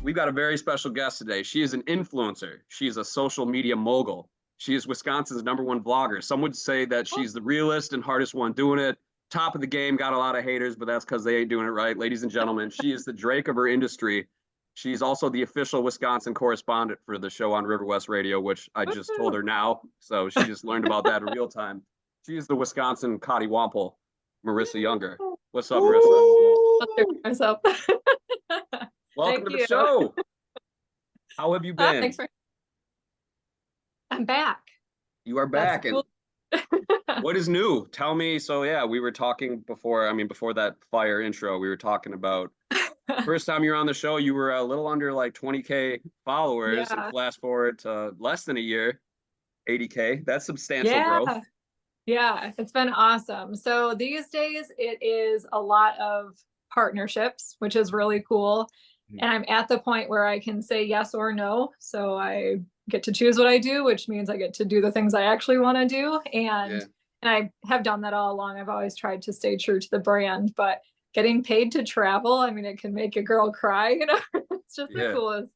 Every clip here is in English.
we've got a very special guest today. She is an influencer. She is a social media mogul. She is Wisconsin's #1 vlogger. Some would say that she's the realest and hardest one doing it. Top of the game, got a lot of haters, but that's because they ain't doing it right. Ladies and gentlemen, she is the Drake of her industry. She's also the official Wisconsin correspondent for the show on Riverwest Radio, which I just told her now. So she just learned about that in real time. She is the Wisconsin Coddiwomple, Marissa Younger. What's up, Marissa? Myself. Welcome to the show. How have you been? Thanks for. I'm back. You are back. Cool. And what is new? Tell me. So yeah, we were talking before. Before that fire intro, we were talking about first time you were on the show. You were a little under like 20K followers, yeah. And flash forward to less than a year, 80K. That's substantial growth. Yeah, it's been awesome. So these days it is a lot of partnerships, which is really cool. And I'm at the point where I can say yes or no. So I get to choose what I do, which means I get to do the things I actually want to do. And I have done that all along. I've always tried to stay true to the brand, but getting paid to travel, it can make a girl cry, It's just the coolest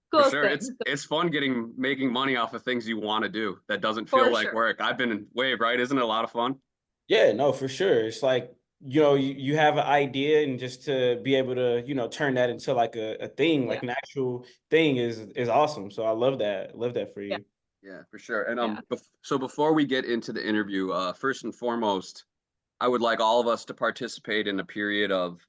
For sure. thing. It's fun making money off of things you want to do that doesn't feel like work. I've been in Wave, right? Isn't it a lot of fun? Yeah, no, for sure. It's like, you have an idea, and just to be able to, turn that into like a thing, like an actual thing is awesome. So I love that. I love that for you. Yeah, for sure. And so before we get into the interview, first and foremost, I would like all of us to participate in a period of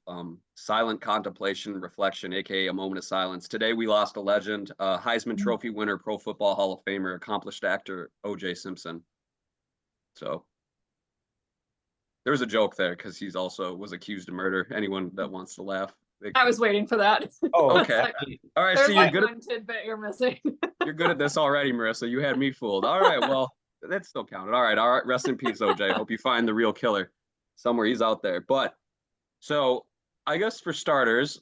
silent contemplation, reflection, aka a moment of silence. Today we lost a legend, Heisman Trophy winner, Pro Football Hall of Famer, accomplished actor O.J. Simpson. So there was a joke there because he's also was accused of murder. Anyone that wants to laugh. I was waiting for that. Oh, okay. All right. So you're good. One tidbit you're missing. You're good at this already, Marissa. You had me fooled. All right. Well, that still counted. All right. Rest in peace, OJ. Hope you find the real killer somewhere. He's out there. But so I guess for starters,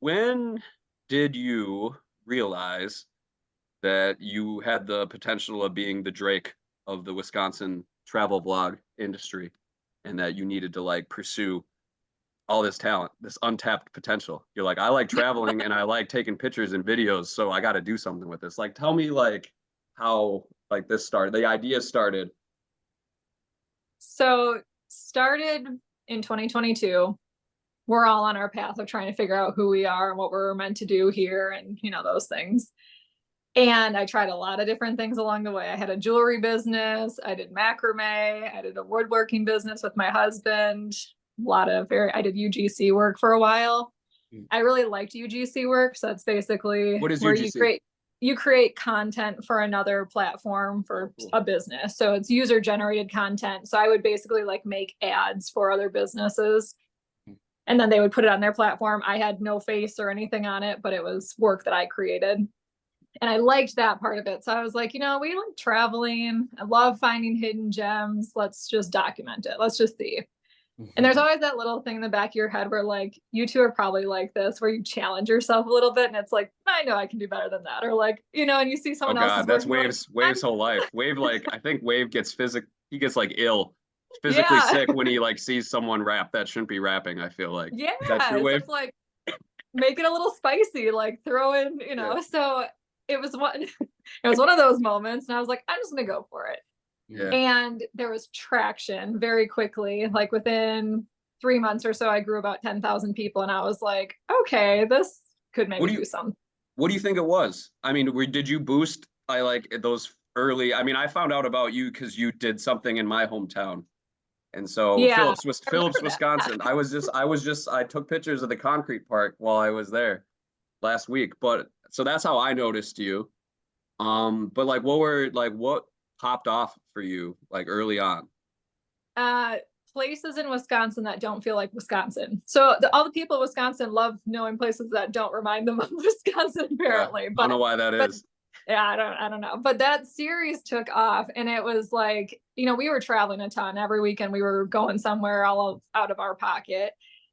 when did you realize that you had the potential of being the Drake of the Wisconsin travel vlog industry, and that you needed to pursue all this talent, this untapped potential? You're like, I like traveling and I like taking pictures and videos, so I got to do something with this. Tell me how this started, the idea started. So started in 2022. We're all on our path of trying to figure out who we are and what we're meant to do here, and those things. And I tried a lot of different things along the way. I had a jewelry business. I did macrame. I did a woodworking business with my husband. I did UGC work for a while. I really liked UGC work. So that's basically what is where UGC? you create content for another platform for a business. So it's user generated content. So I would basically make ads for other businesses, and then they would put it on their platform. I had no face or anything on it, but it was work that I created. And I liked that part of it. So I was like, we like traveling. I love finding hidden gems. Let's just document it. Let's just see. And there's always that little thing in the back of your head where you two are probably like this, where you challenge yourself a little bit and it's like, I know I can do better than that. Or and you see someone else. Oh God, that's Wave's whole life. Wave, I think Wave gets he gets ill, physically sick when he sees someone rap that shouldn't be rapping, I feel like. Yeah. So it's make it a little spicy, throw in, so it was one of those moments, and I was like, I'm just gonna go for it. Yeah. And there was traction very quickly. Within 3 months or so, I grew about 10,000 people, and I was like, okay, this could maybe do something. What do you think it was? Did you boost those early? I found out about you because you did something in my hometown, and so Phillips, Wisconsin. I took pictures of the concrete park while I was there last week, but so that's how I noticed you. But what popped off for you early on? Places in Wisconsin that don't feel like Wisconsin. So all the people of Wisconsin love knowing places that don't remind them of Wisconsin, apparently. Yeah, I don't know why that is. Yeah, I don't know. But that series took off, and it was we were traveling a ton. Every weekend we were going somewhere all out of our pocket.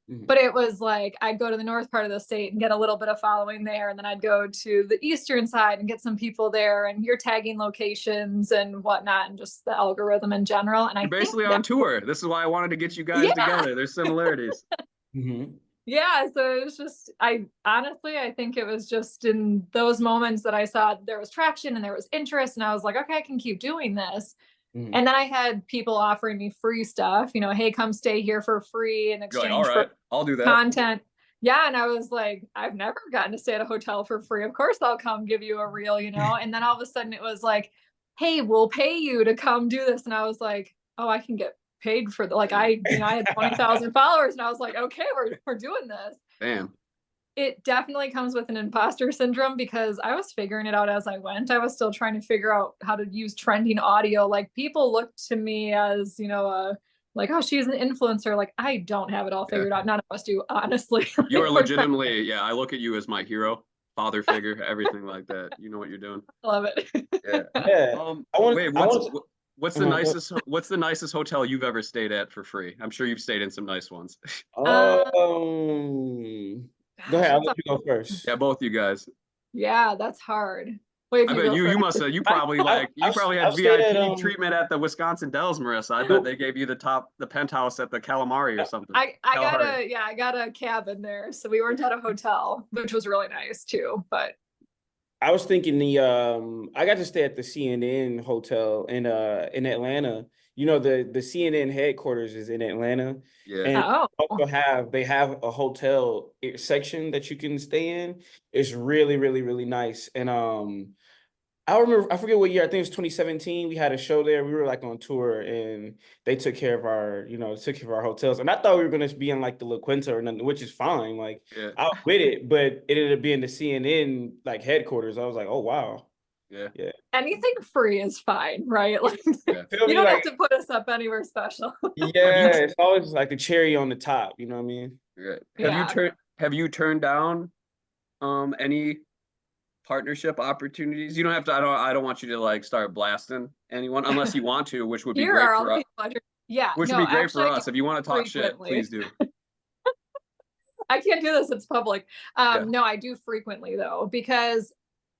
But it was I'd go to the north part of the state and get a little bit of following there. And then I'd go to the eastern side and get some people there, and you're tagging locations and whatnot, and just the algorithm in general. And you're basically on tour. This is why I wanted to get you guys together. There's similarities. Yeah, so it was just, I honestly, I think it was just in those moments that I saw there was traction and there was interest, and I was like, okay, I can keep doing this. Mhm. And then I had people offering me free stuff, hey, come stay here for free in You're like, all exchange for right, I'll do that. content. Yeah, and I was like, I've never gotten to stay at a hotel for free. Of course I'll come give you a reel, And then all of a sudden it was like, hey, we'll pay you to come do this. And I was like, oh, I can get paid for the, like, I had 20,000 followers, and I was like, okay, we're doing this. Damn. It definitely comes with an imposter syndrome because I was figuring it out as I went. I was still trying to figure out how to use trending audio. Like, people looked to me as, like, oh, she's an influencer. Like, I don't have it all Yeah. figured out. None of us do, honestly. You are legitimately, yeah, I look at you as my hero, father figure, everything like that. You know what you're doing. Love it. Yeah. Yeah. Wait, what's the nicest hotel you've ever stayed at for free? I'm sure you've stayed in some nice ones. Go ahead, I'll Gosh, let you go first. Yeah, both you guys. yeah, that's hard. Wait, I bet you must have, you probably I've had stayed at, VIP treatment at the Wisconsin Dells, Marissa. I bet they gave you the penthouse at the Calamari or something. I got a cabin there. So we weren't at a hotel, which was really nice too. But I was thinking I got to stay at the CNN hotel in Atlanta. The CNN headquarters is in Atlanta. Yeah. And oh, they have a hotel section that you can stay in. It's really, really, really nice. And I forget what year, I think it was 2017. We had a show there. We were like on tour, and they took care of our hotels. And I thought we were gonna be in like the La Quinta or nothing, which is fine. Like, Yeah. I was with it, but it ended up being the CNN like headquarters. I was like, oh wow. Yeah. Yeah. anything free is fine, right? Like, Yeah. you don't have to put us up anywhere special. Yeah, it's always like a cherry on the top, you know what I mean? Yeah. Have you turned down any partnership opportunities? You don't have to, I don't want you to like start blasting anyone unless you want to, which would be Here great are all for the us. people. Yeah, Which no, would be great actually, for I us. do If you want to talk shit, frequently. please do. I can't do this. It's public. Yeah. No, I do frequently though, because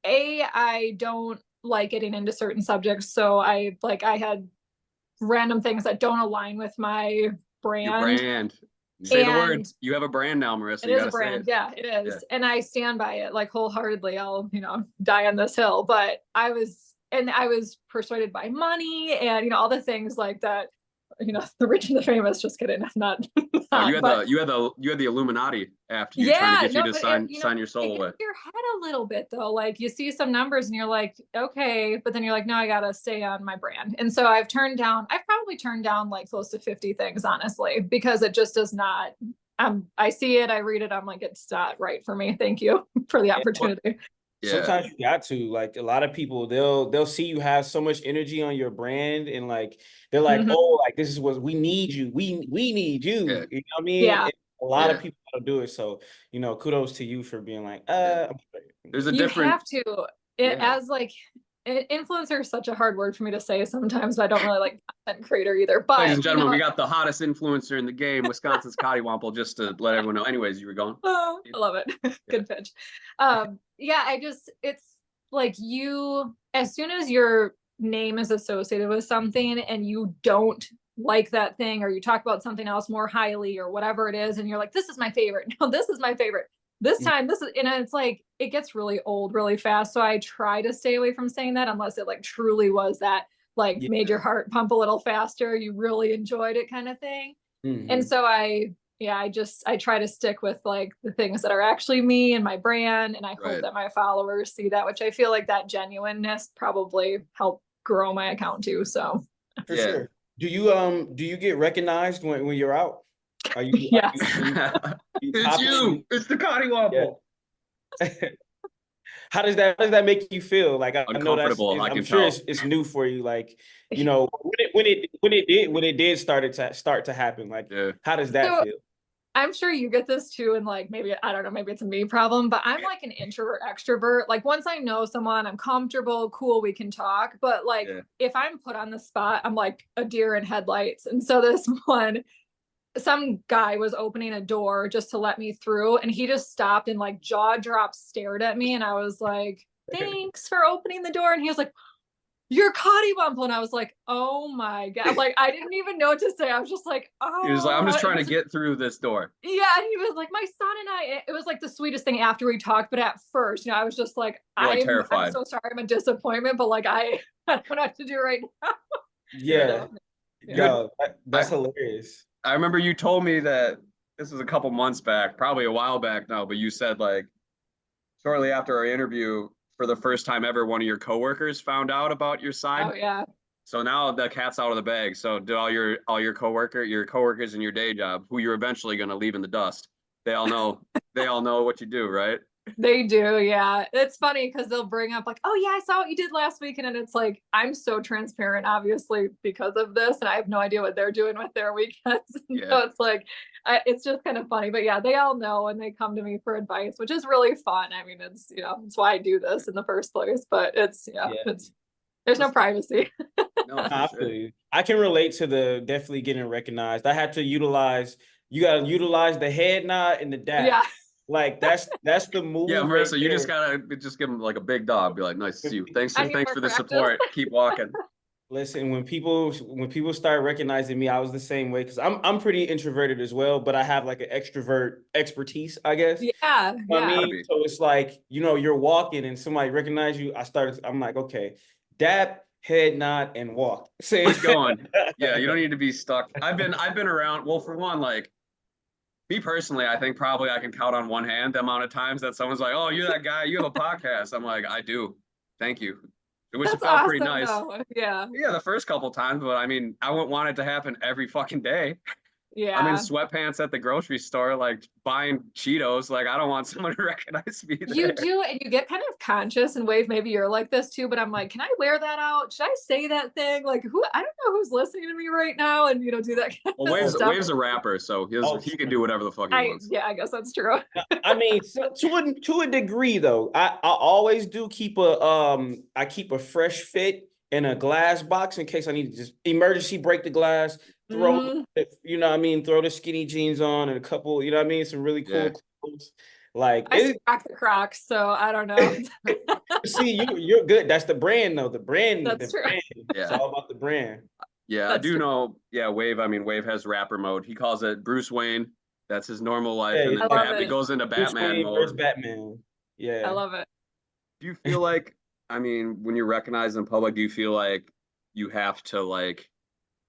I don't like getting into certain subjects. So I had random things that don't align with my brand. Your brand. Say the word. You have a brand now, Marissa. It You is gotta a brand. say it. Yeah, it is. Yeah. And I stand by it like wholeheartedly. I'll, die on this hill. But I was persuaded by money and, all the things like that, the rich and the famous. Just kidding. Not, Oh, you had but, the Illuminati after you trying to get you to sign your soul away. It gets your head a little bit though. Like, you see some numbers and you're like, okay, but then you're like, no, I gotta stay on my brand. And so I've probably turned down like close to 50 things, honestly, because it just does not. I see it, I read it, I'm like, it's not right for me. Thank you for the opportunity. Yeah. Sometimes you got to, like, a lot of people, they'll see you have so much energy on your brand, and like they're like, oh, like, this is what we need you. We need you. Yeah. You know what I mean? Yeah. And a lot of people don't do it. So, kudos to you for being like, There's a you different have to. As like, influencer is such a hard word for me to say sometimes, but I don't really like content creator either. But ladies and gentlemen, we got the hottest influencer in the game, Wisconsin's Coddiwomple, just to let everyone know. Anyways, you were going. Oh, I love it. Good pitch. Yeah, it's like, as soon as your name is associated with something and you don't like that thing, or you talk about something else more highly or whatever it is, and you're like, this is my favorite. No, this is my favorite. This time, this is, and it's like, it gets really old really fast. So I try to stay away from saying that unless it like truly was that, like, made your heart pump a little faster, you really enjoyed it kind of thing. And so I try to stick with like the things that are actually me and my brand. And I hope that my followers see that, which I feel like that genuineness probably helped grow my account too. So for sure. Do you get recognized when you're out? Are you? Yes. It's you. It's the Coddiwomple. Yeah. How does that make you feel? Like, I know I'm sure it's new for you. Like, when it did start to happen. Like, how does that feel? I'm sure you get this too, and like, maybe, I don't know, maybe it's a me problem, but I'm like an introvert extrovert. Like, once I know someone, I'm comfortable, cool, we can talk. But like, if I'm put on the spot, I'm like a deer in headlights. And so some guy was opening a door just to let me through, and he just stopped and like jaw dropped stared at me, and I was like, thanks for opening the door. And he was like, you're Coddiwomple. And I was like, oh my God. Like, I didn't even know what to say. I was just like, oh. He was like, I'm just it trying to was- get through this door. Yeah. And he was like, my son and I, it was like the sweetest thing after we talked. But at first, I was just like, You're, like, I'm terrified. so sorry. I'm a disappointment, but like, I don't know what to do right now. Yeah. Yeah. Yo, that's hilarious. I remember you told me that this was a couple months back, probably a while back now, but you said like shortly after our interview, for the first time ever, one of your coworkers found out about your side. Oh yeah. So now the cat's out of the bag. So do all your coworkers in your day job, who you're eventually going to leave in the dust, they all know what you do, right? They do, yeah. It's funny because they'll bring up like, oh yeah, I saw what you did last weekend. And it's like, I'm so transparent, obviously, because of this. And I have no idea what they're doing with their weekends. Yeah. So it's like, it's just kind of funny. But yeah, they all know and they come to me for advice, which is really fun. I mean, it's, it's why I do this in the first place. But it's, there's no privacy. No, I for feel sure. you. I can relate to the definitely getting recognized. I had to you gotta utilize the head nod and the dap. Yeah. Like that's the move. Yeah, right Marissa, you just there. gotta just give them like a big dog. Be like, nice to see you. Thanks I need for more the practice. support. Keep walking. Listen, when people start recognizing me, I was the same way because I'm pretty introverted as well, but I have like an extrovert expertise, I guess. Yeah. You know what I Yeah. mean? So it's like, you're walking and somebody recognize you. I'm like, okay, dap, head nod, and walk. Keep going. Yeah, you don't need to be stuck. I've been around. Well, for one, like me personally, I think probably I can count on one hand the amount of times that someone's like, "Oh, you're that guy. You have a podcast." I'm like, "I do. Thank you." Which That's felt awesome, pretty nice. though. Yeah. Yeah, the first couple times, but I mean, I wouldn't want it to happen every fucking day. Yeah. I'm in sweatpants at the grocery store, like buying Cheetos. Like, I don't want someone to recognize me there. You do, and you get kind of conscious and Wave, maybe you're like this too, but I'm like, can I wear that out? Should I say that thing? Like I don't know who's listening to me right now and do that kind Well, of stuff. Wave's a rapper, so he can do whatever the fuck he wants. Yeah, I guess that's true. I mean, to a degree though, I always do keep I keep a fresh fit in a glass box in case I need to just emergency break the glass, throw throw the skinny jeans on and a couple, some really cool clothes. Like I rock the Crocs, so I don't know. See, you're good. That's the brand though. The brand. That's true. Brand. Yeah. It's all about the brand. Yeah, That's I do true. know. Yeah, Wave. I mean, Wave has rapper mode. He calls it Bruce Wayne. That's his normal life, Yeah, and then I love he it. goes into Bruce Batman Wayne versus mode. Batman. Yeah. I love it. Do you feel like, I mean, when you're recognized in public, do you feel like you have to like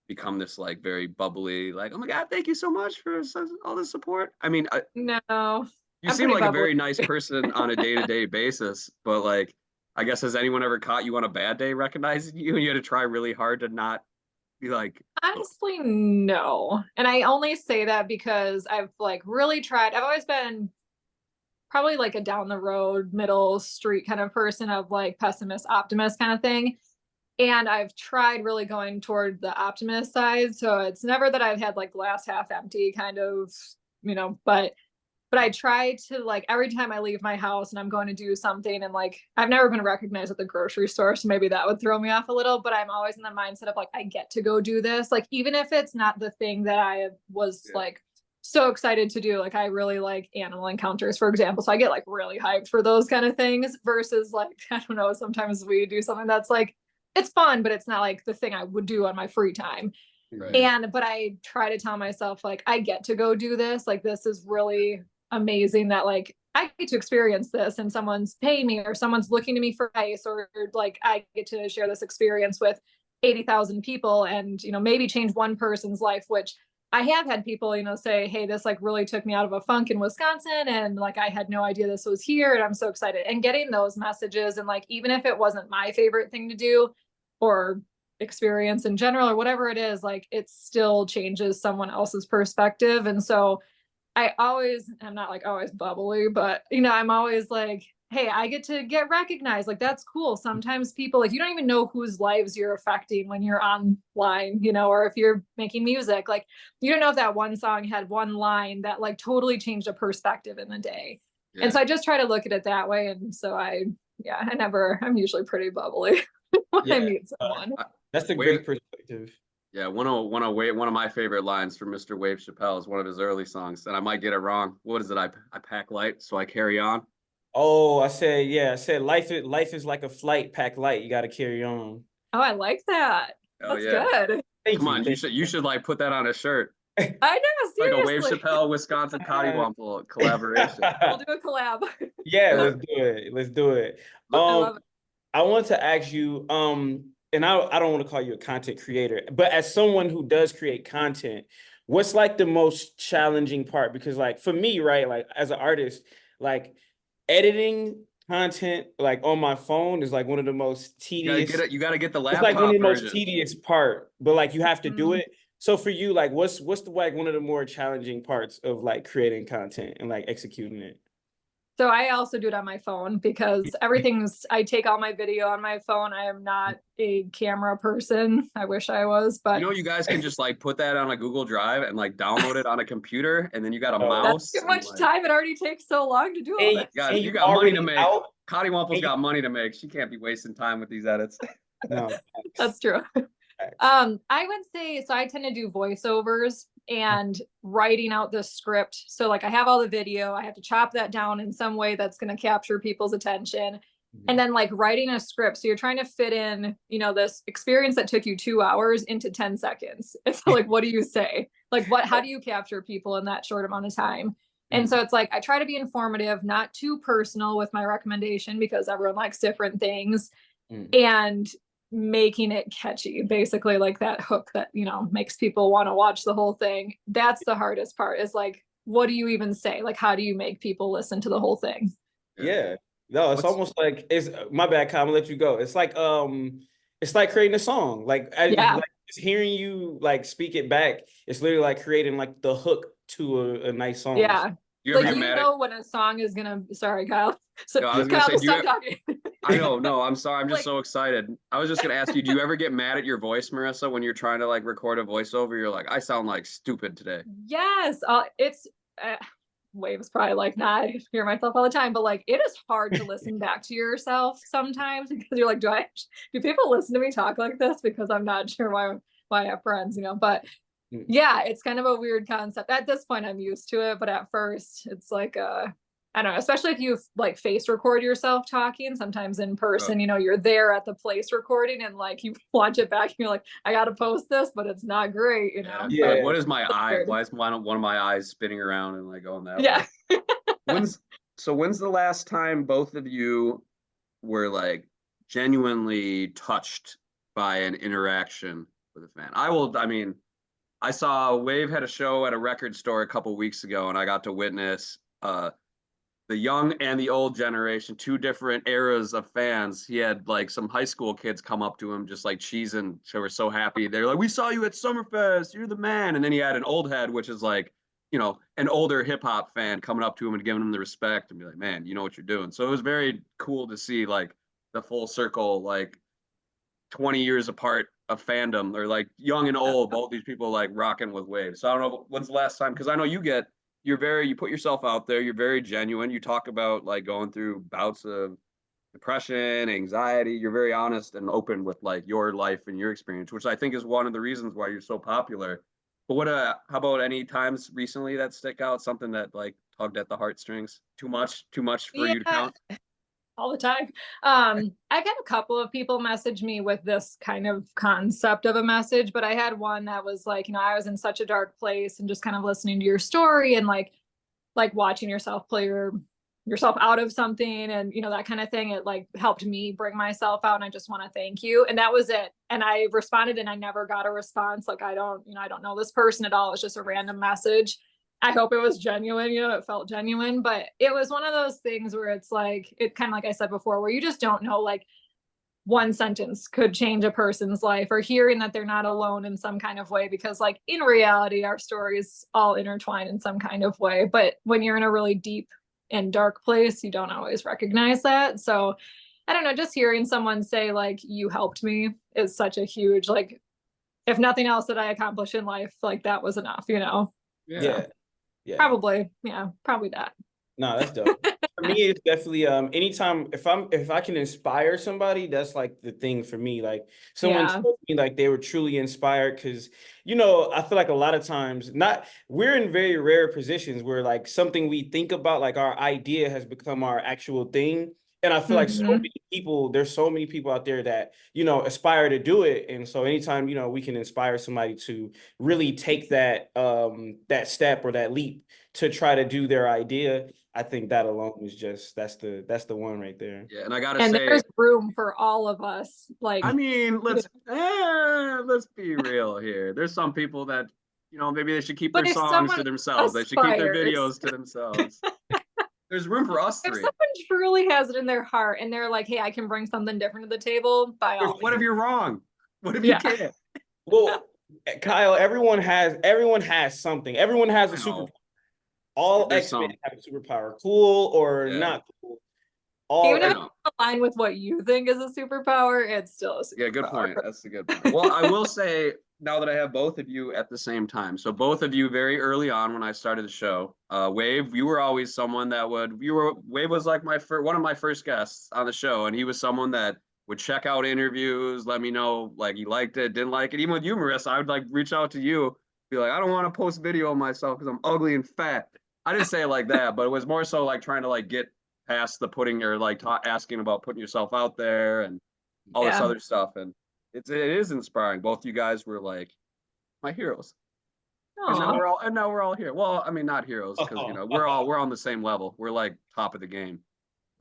become this like very bubbly, like, oh my God, thank you so much for all the support? I mean, No. you I'm seem pretty like a bubbly. very nice person on a day-to-day basis, but like, I guess has anyone ever caught you on a bad day recognizing you and you had to try really hard to not be like, Honestly, no. And I only say that because I've like really tried. I've always been probably like a down the road, middle street kind of person of like pessimist, optimist kind of thing. And I've tried really going toward the optimist side. So it's never that I've had like glass half empty kind of, but I try to like every time I leave my house and I'm going to do something and like I've never been recognized at the grocery store, so maybe that would throw me off a little, but I'm always in the mindset of like I get to go do this, like even if it's not the thing that I was like so excited to do. Like I really like animal encounters, for example, so I get like really hyped for those kind of things versus like I don't know, sometimes we do something that's like it's fun, but it's not like the thing I would do on my free time. right. But I try to tell myself like I get to go do this, like this is really amazing that like I get to experience this and someone's paying me or someone's looking to me for advice or like I get to share this experience with 80,000 people and maybe change one person's life, which I have had people say, hey, this like really took me out of a funk in Wisconsin and like I had no idea this was here and I'm so excited. And getting those messages and like even if it wasn't my favorite thing to do or experience in general or whatever it is, like it still changes someone else's perspective. And so I'm not like always bubbly, but I'm always like, hey, I get to get recognized. Like that's cool. Sometimes people like you don't even know whose lives you're affecting when you're online, or if you're making music, like you don't know if that one song had one line that like totally changed a perspective in the day. Yeah. And so I just try to look at it that way. And so I'm usually pretty bubbly when I meet someone. That's a great perspective. Yeah, one of my favorite lines from Mr. Wave Chappelle is one of his early songs, and I might get it wrong. What is it? I pack light, so I carry on. Oh, I said life is like a flight, pack light. You got to carry on. Oh, I like that. Oh That's yeah. good. Thank Come on, thank you should like put that on a shirt. I know, Like a Wave seriously. Chappelle, Wisconsin Coddiwomple collaboration. We'll do a collab. Yeah, let's do it. Let's do it. I love it. I want to ask you, and I don't want to call you a content creator, but as someone who does create content, what's like the most challenging part? Because like for me, right, like as an artist, like editing content like on my phone is like one of the most tedious. You gotta get the It's like one of laptop the most version. tedious part, but like you have to do Mhm. it. So for you, like what's the like one of the more challenging parts of like creating content and like executing it? So I also do it on my phone because I take all my video on my phone. I am not a camera person. I wish I was, You but know, you guys can just like put that on a Google Drive and like download it on a computer, and then you got a Oh. that's mouse. too much time. It already takes so long to do all And, this. and You you got money to already make. out. Coddiwomple's And you, got money to make. She can't be wasting time with these edits. no, That's true. facts. I would say, so I tend to do voiceovers and writing out the script. So like I have all the video, I have to chop that down in some way that's going to capture people's attention. And then like writing a script. So you're trying to fit in, this experience that took you 2 hours into 10 seconds. And so like, what do you say? Like how do you capture people in that short amount of time? And so it's like, I try to be informative, not too personal with my recommendation because everyone likes different things. And making it catchy, basically like that hook that, makes people want to watch the whole thing. That's the hardest part is like, what do you even say? Like, how do you make people listen to the whole thing? Yeah. No, it's almost like it's my bad, Kyle, I'm gonna let you go. It's like creating a song. Like Yeah. like just hearing you like speak it back, it's literally like creating like the hook to a nice song. Yeah. You ever Like, get mad at? know when a song is gonna, sorry, Kyle. So No, I was gonna Kyle, say, just stop talking. I know, no, I'm sorry. I'm just Like- so excited. I was just gonna ask you, do you ever get mad at your voice, Marissa, when you're trying to like record a voiceover? You're like, I sound like stupid today. Yes. It's Wave's probably like, nah, I hear myself all the time, but like it is hard to listen back to yourself sometimes because you're like, do people listen to me talk like this? Because I'm not sure why I have friends, but yeah, it's kind of a weird concept. At this point, I'm used to it, but at first it's like I don't know, especially if you like face record yourself talking, sometimes in person, you're there at the place recording and like you watch it back and you're like, I gotta post this, but it's not great, Yeah. Like, what is my eye? weird. Why is one of my eyes spinning around and like going that Yeah. way? When's the last time both of you were like genuinely touched by an interaction with a fan? I saw Wave had a show at a record store a couple weeks ago, and I got to witness the young and the old generation, two different eras of fans. He had like some high school kids come up to him just like cheesing. They were so happy. They're like, we saw you at Summerfest. You're the man. And then he had an old head, which is like, an older hip hop fan coming up to him and giving him the respect and be like, man, you know what you're doing. So it was very cool to see like the full circle, like 20 years apart of fandom, or like young and old, both these people like rocking with Wave. So I don't know when's the last time, because I know you put yourself out there, you're very genuine. You talk about like going through bouts of depression, anxiety. You're very honest and open with like your life and your experience, which I think is one of the reasons why you're so popular. But how about any times recently that stick out, something that like tugged at the heartstrings? Too much for you to count? All the time. I've had a couple of people message me with this kind of concept of a message, but I had one that was like, I was in such a dark place and just kind of listening to your story and like watching yourself play yourself out of something and that kind of thing. It like helped me bring myself out, and I just want to thank you. And that was it. And I responded, and I never got a response. Like I don't know this person at all. It's just a random message. I hope it was genuine, it felt genuine, but it was one of those things where it's like, it kind of like I said before, where you just don't know, like one sentence could change a person's life, or hearing that they're not alone in some kind of way, because like in reality, our stories all intertwine in some kind of way. But when you're in a really deep and dark place, you don't always recognize that. So I don't know, just hearing someone say like, you helped me is such a huge, like, if nothing else that I accomplished in life, like that was enough, Yeah. Probably that. No, that's dope. For me, it's definitely anytime if I can inspire somebody, that's like the thing for me. Like someone told me like they were truly inspired, because I feel like a lot of times we're in very rare positions where like something we think about, like our idea has become our actual thing. And I feel like so Mhm. many people, there's so many people out there that, aspire to do it. And so anytime, we can inspire somebody to really take that that step or that leap to try to do their idea, I think that alone is just that's the one right there. Yeah, and I gotta And say, there's room for all of us. Like, I mean, let's be real here. There's some people that, maybe they should keep but their if songs to someone themselves. They should keep their aspires, videos to themselves. There's room for us if three. someone truly has it in their heart and they're like, hey, I can bring something different to the table, by all What if means. you're wrong? What if you Yeah. can't? Well, Kyle, everyone has something. Everyone has a I know. superpower. All There's X-Men some. have a superpower. Cool or Yeah. not cool. All Even if I it's know. aligned with what you think is a superpower, it's still a superpower. Yeah, good point. That's a good point. Well, I will say now that I have both of you at the same time. So both of you very early on when I started the show, Wave, you were always someone that Wave was like one of my first guests on the show, and he was someone that would check out interviews, let me know like he liked it, didn't like it. Even with you, Marissa, I would like reach out to you, be like, I don't want to post video of myself because I'm ugly and fat. I didn't say it like that, but it was more so like trying to like get past the putting or like asking about putting yourself out there and all this Yeah. other stuff. And it is inspiring. Both you guys were like my heroes. And now we're all here. Well, I mean, not heroes because we're on the same level. We're like top of the game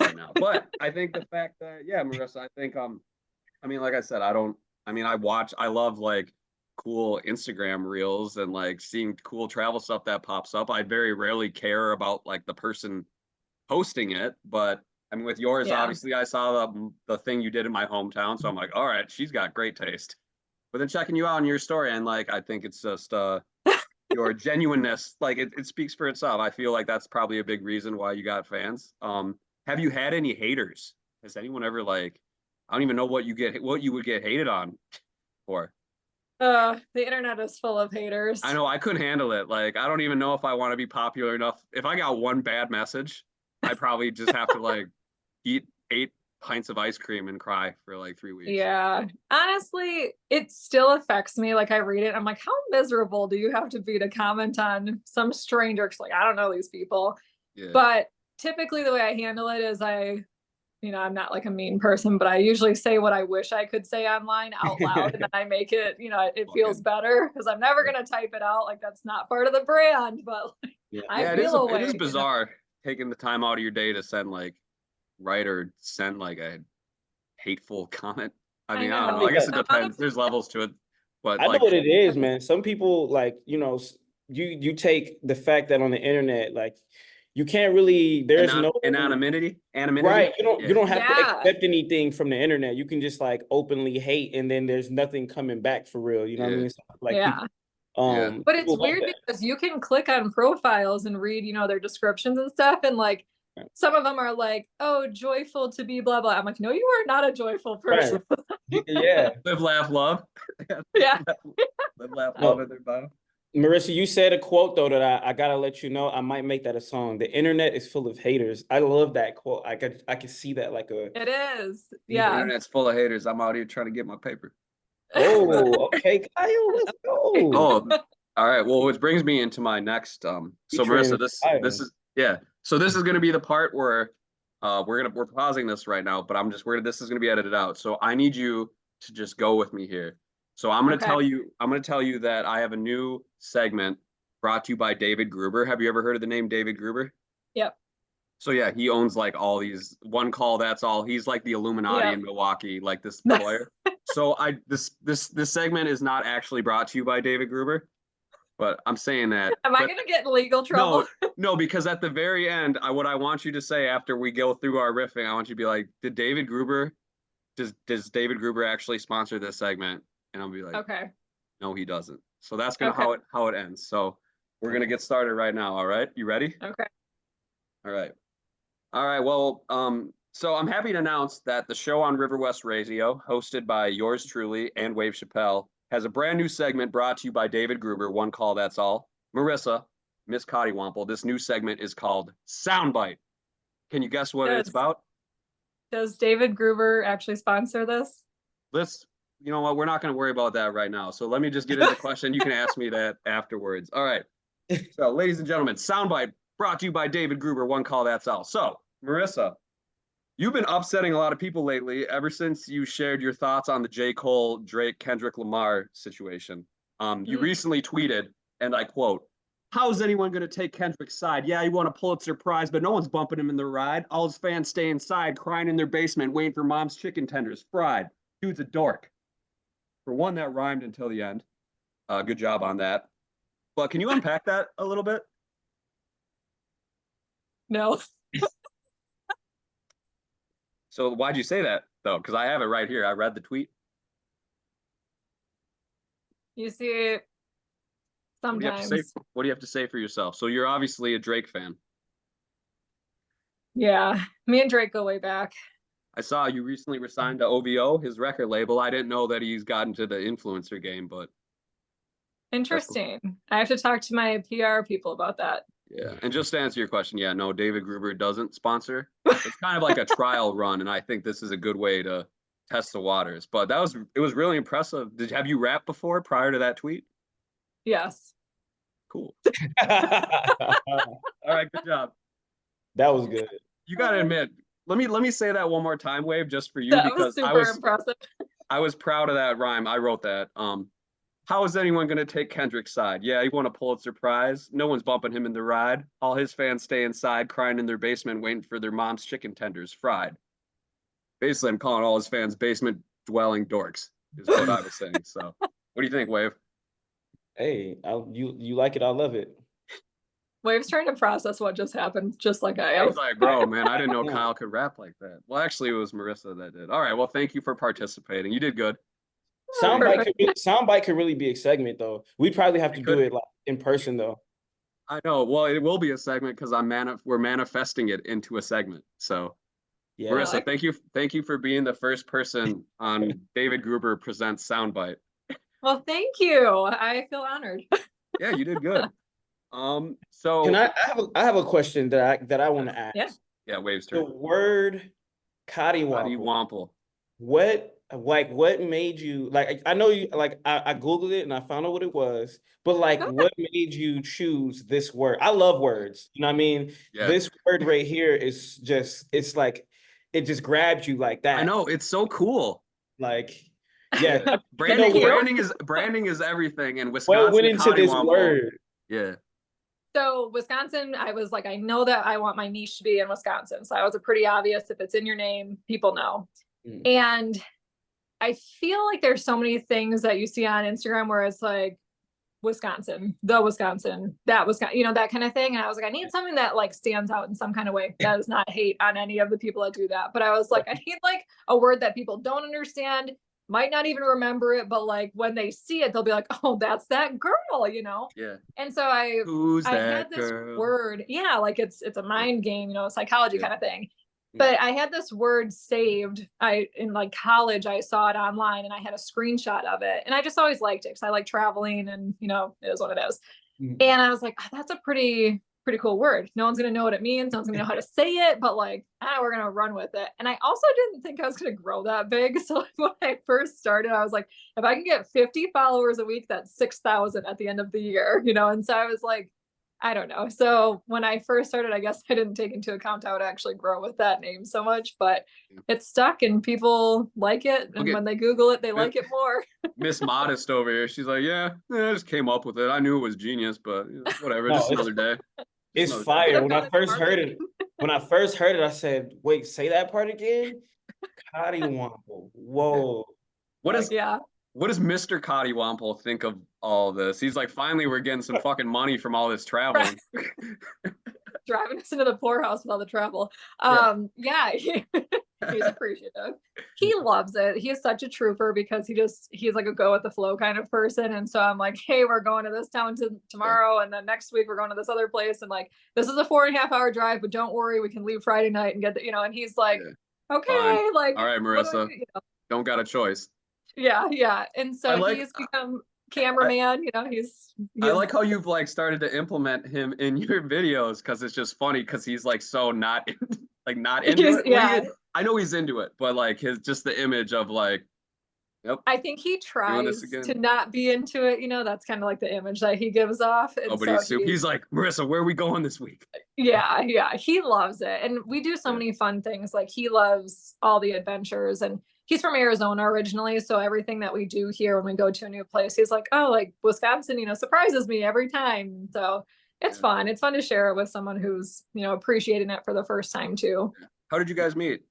right now. But I think the fact that Marissa, I think I mean, like I said, I love like cool Instagram reels and like seeing cool travel stuff that pops up. I very rarely care about like the person posting it, but I mean, with yours, Yeah. obviously, I saw the thing you did in my hometown, so I'm like, all right, she's got great taste. But then checking you out on your story, and like, I think it's just your genuineness, like it speaks for itself. I feel like that's probably a big reason why you got fans. Have you had any haters? Has anyone ever like, I don't even know what you would get hated on for? The internet is full of haters. I know I couldn't handle it. Like, I don't even know if I want to be popular enough. If I got one bad message, I probably just have to like eat 8 pints of ice cream and cry for like 3 weeks. Yeah. Honestly, it still affects me. Like I read it, I'm like, how miserable do you have to be to comment on some stranger? 'Cause like, I don't know these people. Yeah. But typically the way I handle it is I'm not like a mean person, but I usually say what I wish I could say online out loud. And then I make it, it feels better because I'm never going to type it out. Like that's not part of the brand, but like, I feel a way. It is bizarre taking the time out of your day to send like write or send like a hateful comment. I mean, I don't know. I guess it depends. There's levels to it, but I know what it is, man. Some people like, you take the fact that on the internet, like you can't really, there's no anonymity. Right. You don't have to Yeah. accept anything from the internet. You can just like openly hate and then there's nothing coming back for real. You know what I mean? So, like Yeah. people, But it's people love weird that. because you can click on profiles and read, their descriptions and stuff. And like Right. some of them are like, oh, joyful to be blah, blah. I'm like, no, you are not a joyful person. Right. Yeah. Live, laugh, love. Yeah. Live, laugh, love in their bio. Marissa, you said a quote though that I gotta let you know. I might make that a song. The internet is full of haters. I love that quote. I could see that like a. It is. The Yeah. internet's full of haters. I'm out here trying to get my paper. Oh, okay, Kyle, let's go. Oh, all right. Well, which brings me into my next. So Marissa, this is So this is going to be the part where we're pausing this right now, but this is going to be edited out. So I need you to just go with me here. So I'm going to tell you that I have a new segment brought to you by David Gruber. Have you ever heard of the name David Gruber? Yep. So yeah, he owns like all these One Call, That's All. He's like the Illuminati in Milwaukee, like this player. So this segment is not actually brought to you by David Gruber, but I'm saying that. Am I gonna get in legal trouble? No, because at the very end, what I want you to say after we go through our riffing, I want you to be like, does David Gruber actually sponsor this segment? And I'll be like, okay. No, he doesn't. So that's gonna how it ends. So we're gonna get started right now. All right, you ready? Okay. All right. Well, so I'm happy to announce that the show on Riverwest Radio, hosted by yours truly and Wave Chappelle, has a brand new segment brought to you by David Gruber. One Call, That's All. Marissa, Miss Coddiwomple. This new segment is called Soundbite. Can you guess what it's about? Does David Gruber actually sponsor this? You know what? We're not going to worry about that right now. So let me just get into the question. You can ask me that afterwards. All right. So, ladies and gentlemen, Soundbite brought to you by David Gruber. One Call, That's All. So, Marissa, You've been upsetting a lot of people lately ever since you shared your thoughts on the J. Cole, Drake, Kendrick Lamar situation. You Mm. recently tweeted, and I quote, "How is anyone going to take Kendrick's side? Yeah, he won a Pulitzer Prize, but no one's bumping him in the ride. All his fans stay inside, crying in their basement, waiting for mom's chicken tenders fried. Dude's a dork." For one, that rhymed until the end. Good job on that. But can you unpack that a little bit? No. So why'd you say that though? Because I have it right here. I read the tweet. You see, What do you have to say? sometimes. What do you have to say for yourself? So you're obviously a Drake fan. Yeah. Me and Drake go way back. I saw you recently resigned to OVO, his record label. I didn't know that he's gotten to the influencer game, but that's cool. Interesting. I have to talk to my PR people about that. Yeah. And just to answer your question, yeah, no, David Gruber doesn't sponsor. It's kind of like a trial run, and I think this is a good way to test the waters. But it was really impressive. Have you rapped before prior to that tweet? Yes. Cool. That All right, good job. was good. You gotta admit, let me say that one more time, Wave, just for you, That because was super impressive. I was proud of that rhyme. I wrote that. How is anyone going to take Kendrick's side? Yeah, he won a Pulitzer Prize. No one's bumping him in the ride. All his fans stay inside, crying in their basement, waiting for their mom's chicken tenders fried. Basically, I'm calling all his fans basement-dwelling dorks, is what I was saying. So, what do you think, Wave? Hey, you like it? I love it. Wave's trying to process what just happened, just like I I am. was like, bro, man, I didn't know Yeah. Kyle could rap like that. Well, actually, it was Marissa that did. All right, well, thank you for participating. You did good. Soundbite could really be a segment though. We'd probably have to do could. it like in person though. I know. Well, it will be a segment because we're manifesting it into a segment. So, Yeah. Marissa, thank you for being the first person on David Gruber Presents Soundbite. Well, thank you. I feel honored. Yeah, you did good. So Can I have a question that I want to ask. Yeah. Wave's The turn. word Coddiwomple. Coddiwomple. What made you like? I know you like. I googled it and I found out what it was. But like, Okay. what made you choose this word? I love words. You know what I mean? Yeah. This word right here is just. It's like, it just grabs you like that. I know, it's so cool. Like, yeah. Branding is everything, and Wisconsin What went into this Coddiwomple. word? Yeah. So Wisconsin, I was like, I know that I want my niche to be in Wisconsin. So I was a pretty obvious, if it's in your name, people know. Mm. And I feel like there's so many things that you see on Instagram where it's like Wisconsin, that Wisconsin, that kind of thing. And I was like, I need something that like stands out in some kind of way. That is not hate on any of the people that do that. But I was like, I need like a word that people don't understand, might not even remember it, but like when they see it, they'll be like, oh, that's that girl, Yeah. And so I had this word. Yeah, like it's a mind game, psychology kind of thing. But I had this word saved. In like college, I saw it online and I had a screenshot of it. And I just always liked it because I like traveling and it is what it is. And I was like, oh, that's a pretty cool word. No one's gonna know what it means. No one's gonna know how to say it, but like, we're gonna run with it. And I also didn't think I was gonna grow that big. So when I first started, I was like, if I can get 50 followers a week, that's 6,000 at the end of the year, And so I was like, I don't know. So when I first started, I guess I didn't take into account how it actually grow with that name so much, but it's stuck and people like it. And when they Google it, they like it more. Miss Modest over here. She's like, yeah, I just came up with it. I knew it was genius, but whatever. Just another day. It's fire. When I first heard it, I said, wait, say that part again? Coddiwomple. Whoa. What does Mr. Coddiwomple think of all this? He's like, finally, we're getting some fucking money from all this traveling. Driving us into the poorhouse with all the travel. He's appreciative. He loves it. He is such a trooper because he's like a go with the flow kind of person. And so I'm like, hey, we're going to this town tomorrow. And then next week we're going to this other place. And like, this is a 4.5-hour drive, but don't worry, we can leave Friday night and get and he's like, okay, fine. Like, all right, Marissa, don't got a choice. Yeah. And so he's become cameraman, he's I like how you've like started to implement him in your videos because it's just funny because he's like so not into it. I know he's into it, but like the image of like Yep. I think he Doing this tries to again. not be into it, that's kind of like the image that he gives off. Oh, And but so he's like, Marissa, where are we going this week? yeah, he loves it. And we do so Yeah. many fun things. Like he loves all the adventures, and he's from Arizona originally. So everything that we do here when we go to a new place, he's like, oh, like Wisconsin, surprises me every time. So it's fun. It's fun to share it with someone who's, appreciating it for the first time too. How did you guys meet?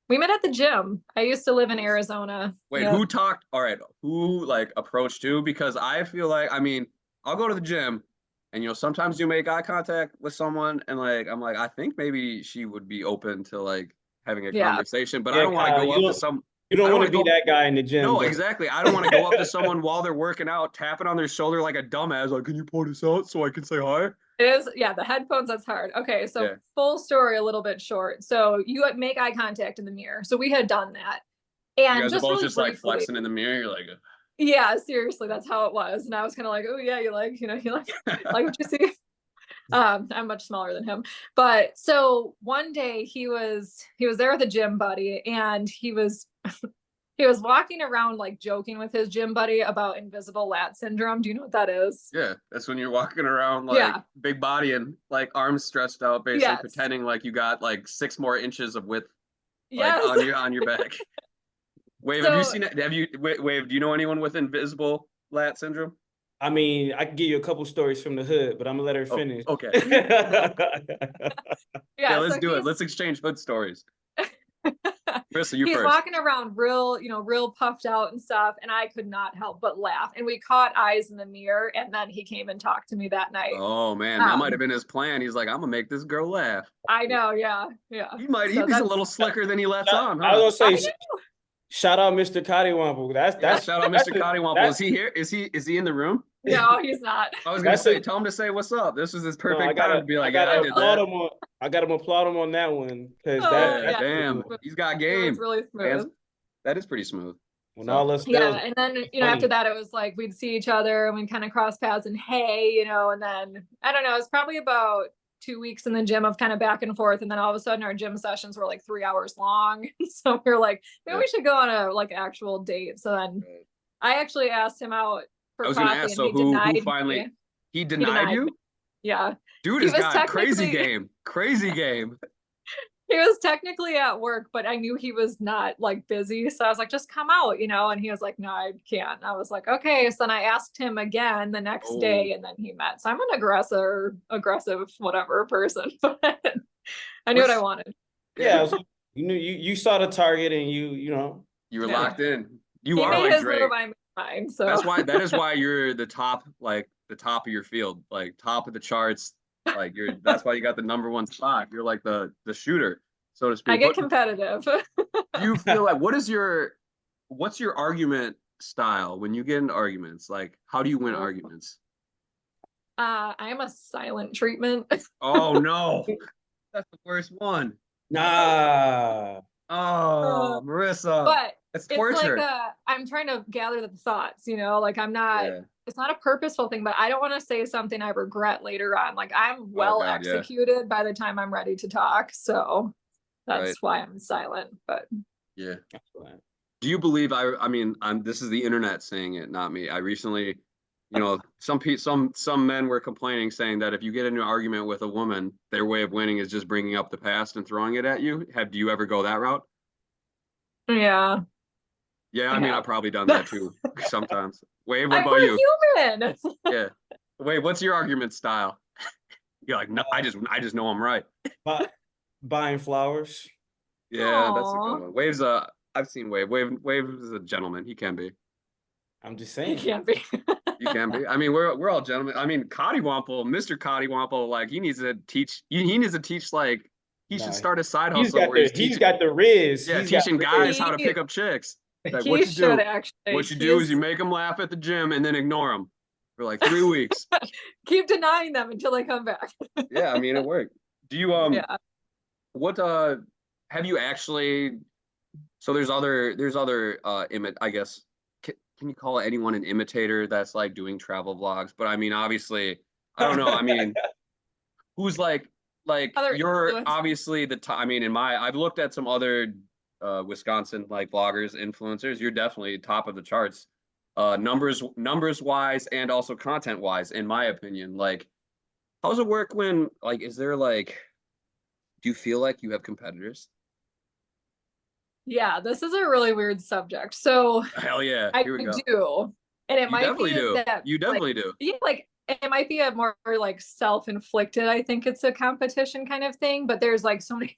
We met at the gym. I used to live in Arizona. Wait, Yep. who talked? All right, who like approached who? Because I feel like, I'll go to the gym and sometimes you make eye contact with someone and like I'm like, I think maybe she would be open to like having a Yeah. conversation, but Yeah, I don't want to Kyle, go up to some. You don't I don't want to wanna be go- that guy in the gym. No, but- exactly. I don't want to go up to someone while they're working out, tapping on their shoulder like a dumbass, like, can you pull this out so I can say hi? It is, yeah, the headphones, that's hard. Okay, so Yeah. full story, a little bit short. So you make eye contact in the mirror. So we had done that. You And guys are just both really just like briefly, flexing in the mirror. You're like, yeah, seriously, that's how it was. And I was kind of like, oh yeah, you like what you see. I'm much smaller than him. But so one day he was there with a gym buddy, and he was he was walking around like joking with his gym buddy about invisible lat syndrome. Do you know what that is? yeah, that's when you're walking around like Yeah. big body and like arms stretched out, basically Yes. pretending like you got like 6 more inches of width like Yes. on your back. Wave, So- have you seen it? Wave, do you know anyone with invisible lat syndrome? I mean, I can give you a couple stories from the hood, but I'm gonna let her Oh, finish. okay. Yeah, Yeah, let's so do it. he's- Let's exchange hood stories. Marissa, you he's first. walking around real puffed out and stuff, and I could not help but laugh. And we caught eyes in the mirror, and then he came and talked to me that night. Oh man, that might Um, have been his plan. He's like, I'm gonna make this girl laugh. I know, yeah. He might. So he's a that's- little slicker than he lets on, I huh? was gonna I say, know. shout out Mr. Coddiwomple. Yeah, shout out that's Mr. the- Coddiwomple. that's- Is he here? Is he in the room? No, he's not. I was gonna That's say, it. tell him to say what's up. This was his No, I perfect gotta, time to be like, I yeah, gotta I did applaud that. him on. I gotta applaud him on that one because Oh, that, Yeah, yeah. damn, he's got It game. was really Man, smooth. that is pretty smooth. when So- all us Yeah, fellas- and then funny. after that, it was like we'd see each other and we'd kind of cross paths and hey, and then I don't know, it was probably about 2 weeks in the gym of kind of back and forth, and then all of a sudden our gym sessions were like 3 hours long. So we were like, maybe we should go on a like actual date. So then Right. I actually asked him out for I was coffee, gonna ask, and so he who denied finally me. he denied denied you? me. Yeah, Dude He has was got crazy technically- game. Crazy game. he was technically at work, but I knew he was not like busy. So I was like, just come out, and he was like, no, I can't. I was like, okay. So then I asked him again the next Oh. day, and then he met. So I'm an aggressive, whatever person, but I knew what I What's- wanted. Yeah, so you knew you saw the target and you know. You were Yeah. locked in. You He are made like his Drake. move, I made mine. So That is why you're the top of your field, like top of the charts. Like that's why you got the #1 spot. You're like the shooter, so to speak. I get But competitive. do you feel like what's your argument style when you get into arguments? Like, how do you win Oh. arguments? I am a silent treatment. Oh no, that's the worst one. Nah. Oh, Marissa, But it's it's torture. like I'm trying to gather the thoughts, like I'm not, Yeah. it's not a purposeful thing, but I don't want to say something I regret later on. Like I'm well God, yeah. executed by the time I'm ready to talk. So that's Right. why I'm silent. But Yeah. Do you believe this is the internet saying it, not me. I recently, some men were complaining saying that if you get into an argument with a woman, their way of winning is just bringing up the past and throwing it at you. Do you ever go that route? yeah, Yeah, Yeah. I've probably done that too sometimes. Wade, what I'm about you? human. Yeah. Wade, what's your argument style? You're like, no, I just know I'm right. Buying flowers. Yeah, that's a Aw. good one. I've seen Wave. Wave is a gentleman. He can be. I'm just You saying. can't be. You can be. We're all gentlemen. Coddiwomple, Mr. Coddiwomple, like he needs to teach. He needs to teach. Like he should Nah, start a side He's hustle got where he's got the riz. yeah, He's got teaching the guys riz. how to pick up chicks. Like, He what you should do? actually. What you He do is you make them laugh at the gym and then ignore them for like 3 weeks. keep denying them until they come back. Yeah, it worked. Do you Yeah. what have you actually? So there's other I guess can you call anyone an imitator that's like doing travel vlogs? But obviously, I don't know. Who's like Other you're influencers. obviously the top. I've looked at some other Wisconsin like bloggers, influencers, you're definitely top of the charts. Numbers wise and also content wise, in my opinion. Like, how does it work when like is there like do you feel like you have competitors? Yeah, this is a really weird subject. So Hell yeah, I here we go. do. And it You might definitely be do. that You like definitely do. yeah, like it might be a more like self-inflicted, I think it's a competition kind of thing, but there's so many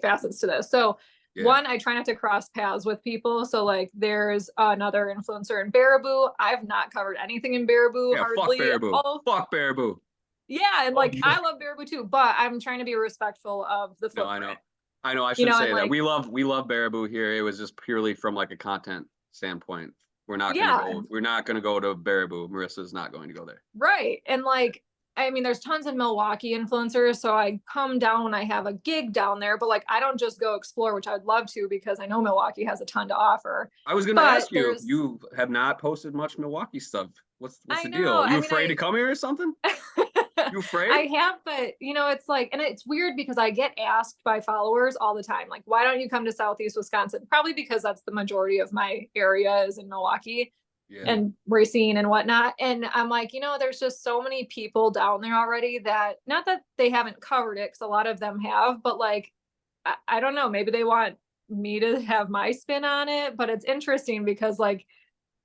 facets to this. So Yeah. one, I try not to cross paths with people. So like there's another influencer in Baraboo. I've not covered anything in Baraboo Yeah, fuck hardly at Baraboo. all. Fuck Baraboo. Yeah, and Oh, like yeah. I love Baraboo too, but I'm trying to be respectful of the No, footprint. I know. I You should know, say and that like we love Baraboo here. It was just purely from like a content standpoint. yeah, We're not gonna go to Baraboo. Marissa's not going to go there. right. And like, I mean, there's tons of Milwaukee influencers. So I come down when I have a gig down there, but like, I don't just go explore, which I'd love to because I know Milwaukee has a ton to offer. I was gonna But ask you. there's, You have not posted much Milwaukee stuff. What's I the know, deal? You I mean, afraid to come here or something? You afraid? I have, but you know, it's like, and it's weird because I get asked by followers all the time, like, why don't you come to Southeast Wisconsin? Probably because that's the majority of my area is in Milwaukee. Yeah. And racing and whatnot. And I'm like, you know, there's just so many people down there already that not that they haven't covered it, because a lot of them have, but like, I don't know, maybe they want me to have my spin on it. But it's interesting because like,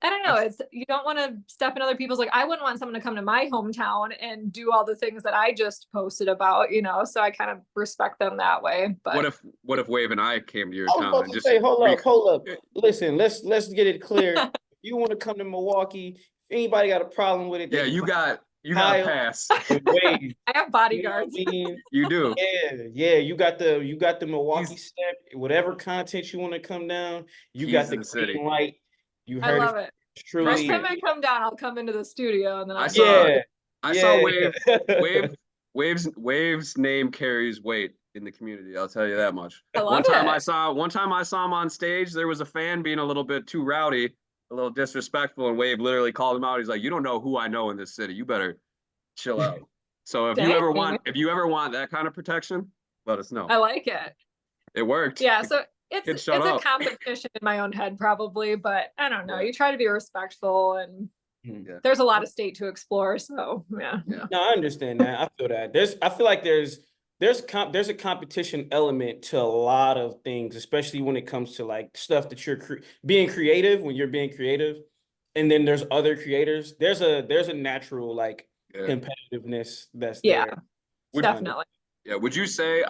I don't know, it's you don't want to step in other people's like I wouldn't want someone to come to my hometown and do all the things that I just posted about, you know. So I kind of respect them that way. But What if Wave and I came to your I was town about and to just say, hold up. Listen, let's get it clear. If you want to come to Milwaukee, if anybody got a problem with it, yeah, they can you find got a Kyle pass. and Wade. I have You know what I bodyguards. mean? You do. Yeah, you got the Milwaukee He's- step. Whatever content you want to come down, you Keys got to the the city. green light. You I heard love it it. Trust Next me. time I come down, I'll come into the studio and then I I'll saw- Yeah, I saw yeah. Wave's name carries weight in the community. I'll tell you that much. I love One time it. I saw him on stage. There was a fan being a little bit too rowdy, a little disrespectful, and Wave literally called him out. He's like, "You don't know who I know in this city. You better chill out." So if you ever Dang. want that kind of protection, let us know. I like it. It worked. Yeah, so Kid, it's shut a up. competition in my own head probably, but I don't know. Yeah. You try to be respectful and Yeah. there's a lot of state to explore, so yeah. Yeah. No, I understand that. I feel that. I feel like there's a competition element to a lot of things, especially when it comes to like stuff that you're being creative, when you're being creative, and then there's other creators. There's a natural like Yeah. competitiveness that's Yeah, there. definitely. Yeah. Would you say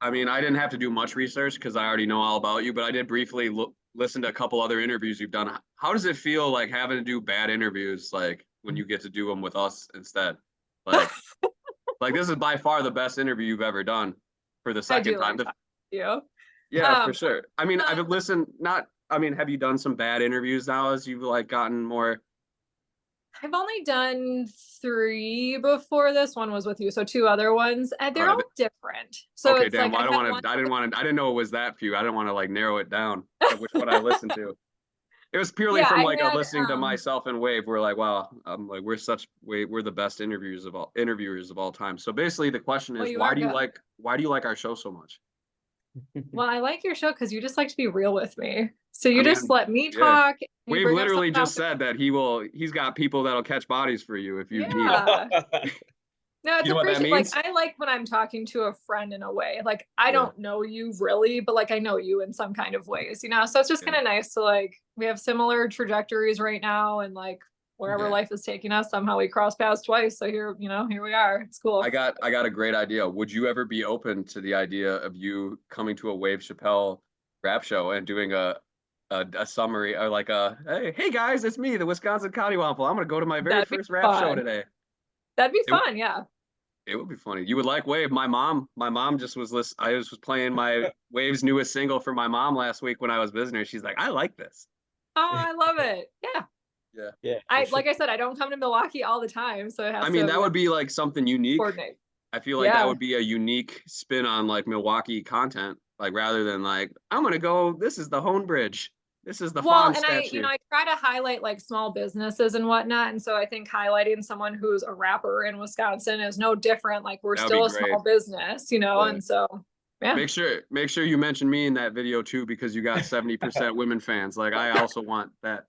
I mean, I didn't have to do much research because I already know all about you, but I did briefly listen to a couple other interviews you've done. How does it feel like having to do bad interviews, like when you get to do them with us instead? Like, like this is by far the best interview you've ever done for the I second do time. like talking to you. Yeah, for sure. I mean, not- I've listened. I mean, have you done some bad interviews now as you've like gotten more? I've only done 3 before this. One was with you, so 2 other ones. And they're all different. So Okay, it's damn. like Well, I have one. I didn't know it was that few. I didn't want to like narrow it down to which one I listened to. It was purely Yeah, from I like had, listening to myself and Wave. We're like, wow, I'm like we're the best interviewers of all time. So basically, the question Well, is, you why are do you good. like our show so much? Well, I like your show because you just like to be real with me. So you I mean, just let me yeah. talk. You Wave bring up literally something just said that he's got people that'll catch bodies for you if you need them. Yeah. No, it's You know what that appreciated. Like means? I like when I'm talking to a friend in a way. Like I Yeah. don't know you really, but like I know you in some kind of ways, you know? So it's just Yeah. kind of nice to like we have similar trajectories right now and like wherever Yeah. life is taking us, somehow we cross paths twice. So here, you know, here we are. It's cool. I got a great idea. Would you ever be open to the idea of you coming to a Wave Chappelle rap show and doing a summary or like hey guys, it's me, the Wisconsin Coddiwomple. I'm gonna go to my very That'd be first rap show fun. today. That'd be It- fun, yeah. It would be funny. You would like Wave. My mom just was I was playing my Wave's newest single for my mom last week when I was visiting her. She's like, I like this. Oh, I love it. Yeah. Yeah. Yeah. I for sure. like I said, I don't come to Milwaukee all the time, so it has I mean, to that would be like something unique. coordinate. I feel like that Yeah. would be a unique spin on like Milwaukee content, like rather than like, I'm gonna go, this is the Hone Bridge. This is the Well, Fawn and statue. I try to highlight like small businesses and whatnot. And so I think highlighting someone who's a rapper in Wisconsin is no different. Like we're That would still be a small business, you know, Yeah. and so Yeah. Make sure you mention me in that video too, because you got 70% women fans. Like I also want that.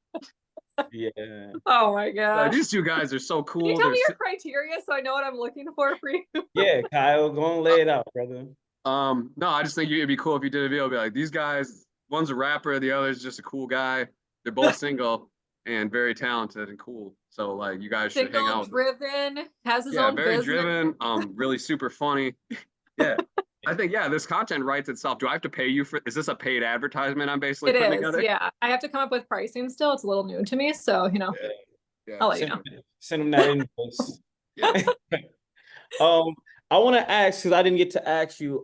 Yeah. Oh my Like, gosh. these two guys are so Can you cool. tell me your criteria so I know what I'm looking for you? Yeah, Kyle, go and lay it out, brother. No, I just think it'd be cool if you did a video, be like, these guys, one's a rapper, the other's just a cool guy. They're both single and very talented and cool. So like you guys should hang Single, out. driven, has his Yeah, own very business. driven, really super funny. Yeah. I think this content writes itself. Do I have to pay you for is this a paid advertisement I'm basically It putting is, together? yeah. I have to come up with pricing still. It's a little new to me, so Yeah. Yeah. I'll let you know. Send them that invoice. Yeah. I want to ask, because I didn't get to ask you,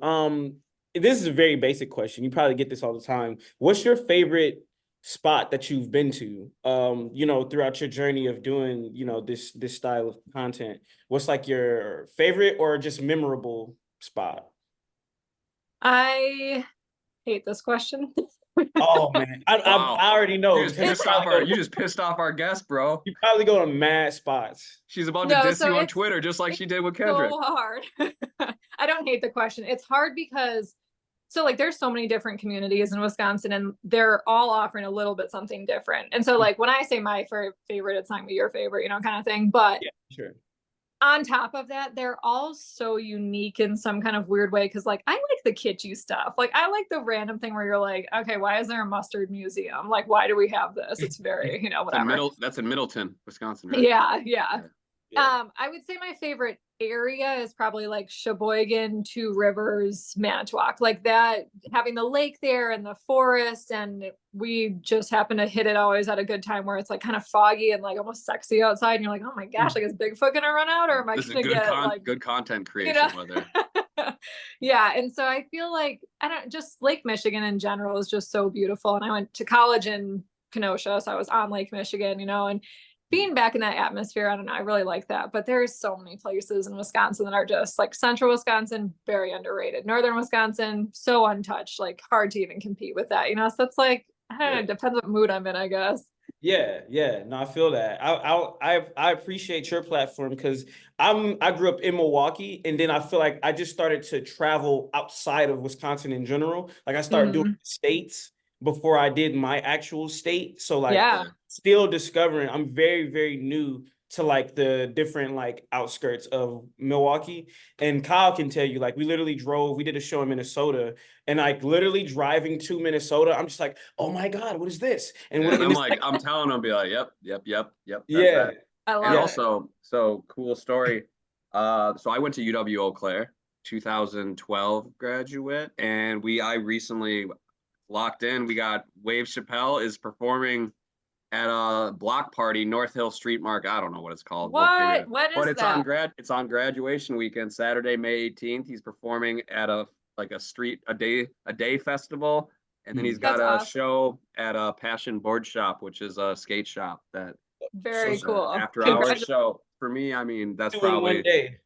this is a very basic question. You probably get this all the time. What's your favorite spot that you've been to, throughout your journey of doing, this style of content? What's like your favorite or just memorable spot? I hate this question. Oh man, Wow. I already know. You just pissed off our guest, bro. You probably go to mad spots. She's about to No, diss so you on it's- Twitter just like she did with Kendrick. So hard. I don't hate the question. It's hard because like there's so many different communities in Wisconsin and they're all offering a little bit something different. And so like when I say my favorite, it's not gonna be your favorite, kind of thing. But Yeah, sure. on top of that, they're all so unique in some kind of weird way. Cause like I like the kitschy stuff. Like I like the random thing where you're like, okay, why is there a mustard museum? Like, why do we have this? It's very, whatever. That's in Middleton, Wisconsin, right? Yeah. Yeah. I would say my favorite area is probably like Sheboygan, Two Rivers, Manitowoc, like that, having the lake there and the forest. And we just happen to hit it always at a good time where it's like kind of foggy and like almost sexy outside. And you're like, oh my gosh, like is Bigfoot gonna run out or am I This is gonna get like good content creation weather. Yeah. And so I feel like just Lake Michigan in general is just so beautiful. And I went to college in Kenosha, so I was on Lake Michigan, and being back in that atmosphere, I don't know, I really like that. But there's so many places in Wisconsin that are just like central Wisconsin, very underrated. Northern Wisconsin, so untouched, like hard to even compete with that, So it's like, I don't know, it depends what mood I'm in, I guess. Yeah. No, I feel that. I appreciate your platform because I grew up in Milwaukee, and then I feel like I just started to travel outside of Wisconsin in general. Like I started doing states before I did my actual state. So like still discovering, I'm very, very new to like the different like outskirts of Milwaukee. And Kyle can tell you, like we literally we did a show in Minnesota, and like literally driving to Minnesota, I'm just like, oh my God, what is this? And I'm telling them, be like, yep. Yeah. I love and it. also, so cool story. So I went to UW Eau Claire, 2012 graduate, and I recently locked in. We got Wave Chappelle is performing at a block party, North Hill Street Market. I don't know what it's called. What is but it's that? it's on graduation weekend, Saturday, May 18th. He's performing at a day festival. And then he's got That's a show at a Passion Board Shop, which is a skate shop that very cool. after hours. So for me, I mean, that's probably 1 day.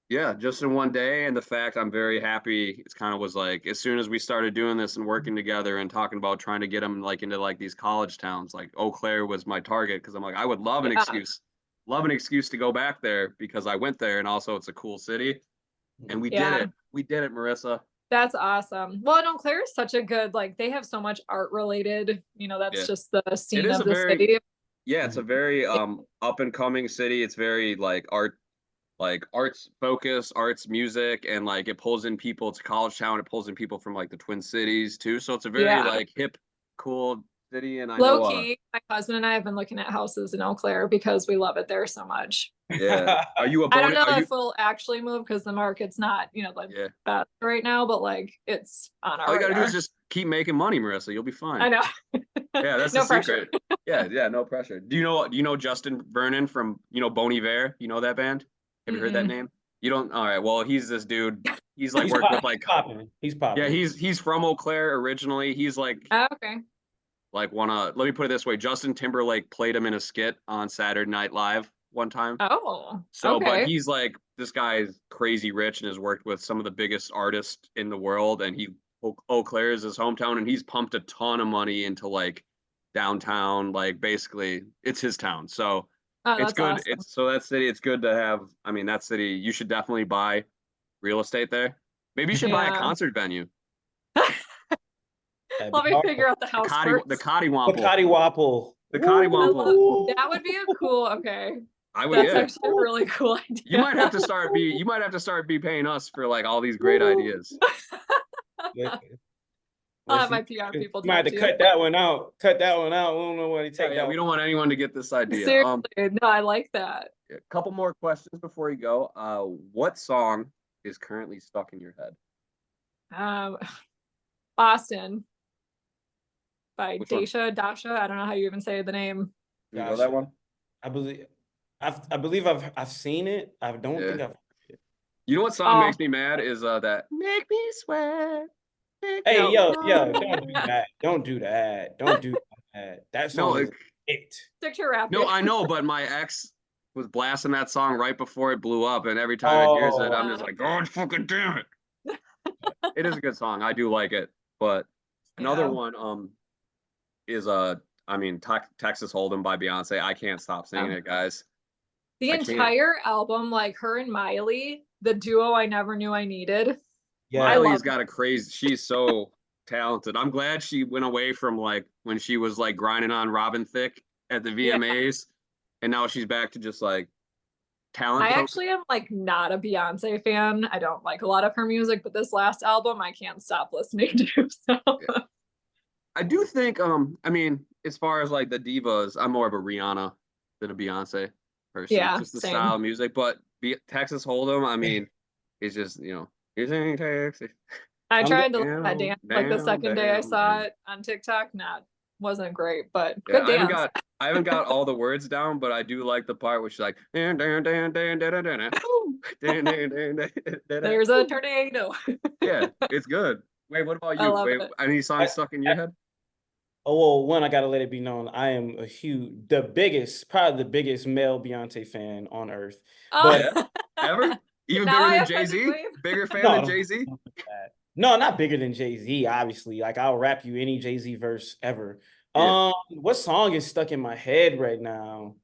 Yeah, just in 1 day. And the fact I'm very happy, it's kind of was like, as soon as we started doing this and working together and talking about trying to get them like into like these college towns, like Eau Claire was my target. Cause I'm like, I would love an excuse to go back there because I went there and also it's a cool city. And we did it. We did it, Marissa. That's awesome. Well, and Eau Claire is such a good, like they have so much art related, that's just the scene of the city. Yeah, it's a very up and coming city. It's very like arts focus, arts, music, and like it pulls in people. It's a college town. It pulls in people from like the Twin Cities too. So it's a very like hip, cool city. And I low key, my husband and I have been looking at houses in Eau Claire because we love it there so much. Yeah. Are you a I don't know if we'll actually move because the market's not, best right now, but like it's on our All you gotta radar. do is just keep making money, Marissa. You'll be fine. I know. Yeah, that's no the pressure. secret. Yeah, no pressure. Do you know Justin Vernon from Bon Iver? You know that band? Have you heard that name? You don't? All right. Well, he's this dude. He's like worked with like He's popping. Yeah, he's from Eau Claire originally. He's like okay. Like let me put it this way. Justin Timberlake played him in a skit on Saturday Night Live one time. Oh. So, okay. but he's like, this guy is crazy rich and has worked with some of the biggest artists in the world. And Eau Claire is his hometown, and he's pumped a ton of money into like downtown. Like basically, it's his town. So it's good. Awesome. So that city, it's good to have. I mean, that city, you should definitely buy real estate there. Maybe you should buy a Yeah. concert venue. That'd Let be me hard. figure out the house first. The The Coddiwomple. Coddiwomple. The I Coddiwomple. love, that would be a cool, okay. I would. That's Yeah. actually a really cool idea. You might have to start be paying us for like all these great ideas. I'll have my PR people You might have talk to to you. cut that one out. Cut that one out. We don't know what he take Yeah, that. we don't want anyone to get this idea. Seriously, no, I like that. A couple more questions before you go. What song is currently stuck in your head? Austin by Which one? Dasha. I don't know how you even say the name. You know that one? I believe I've seen it. I don't Yeah. think I've. You know what song Oh. makes me mad is that "Make Me Sweat." Hey, No. yo, don't do that. Don't do that. Don't do that. That No, song is it. Stick to your rap. no, I know, but my ex was blasting that song right before it blew up, and every time it hears it, I'm just like, God fucking damn it. It is a good song. I do like it, but another Yeah. one is Texas Hold'em by Beyonce. I can't stop singing it, guys. The I can't. entire album, like her and Miley, the duo I never knew I needed. Yeah. Miley's got a crazy. She's so talented. I'm glad she went away from like when she was like grinding on Robin Thicke at the VMAs, and now she's back to just like talent. I actually am like not a Beyonce fan. I don't like a lot of her music, but this last album I can't stop listening to. So I do think as far as like the divas, I'm more of a Rihanna than a Beyonce person. Yeah, Just the same. style of music, but Texas Hold'em, it's just you're saying Texas. I tried to down, that dance like the down, second day I down, saw down. it on TikTok. Wasn't great, but Yeah, good dance. I haven't got all the words down, but I do like the part where she's like, "Dan, dan, dan, dan, dan, dan, dan, ooh, dan, dan, dan, dan, dan, There's a tornado. Yeah, it's good. Wait, what about I you? love Wait, it. any songs stuck in your head? Oh, well, one, I gotta let it be known, I am probably the biggest male Beyonce fan on earth. Oh, But ever? Even Now I bigger than have to Jay-Z? believe. Bigger fan No, than no. Jay-Z? No, not bigger than Jay-Z, obviously. Like, I'll rap you any Jay-Z verse ever. Yeah. What song is stuck in my head right now?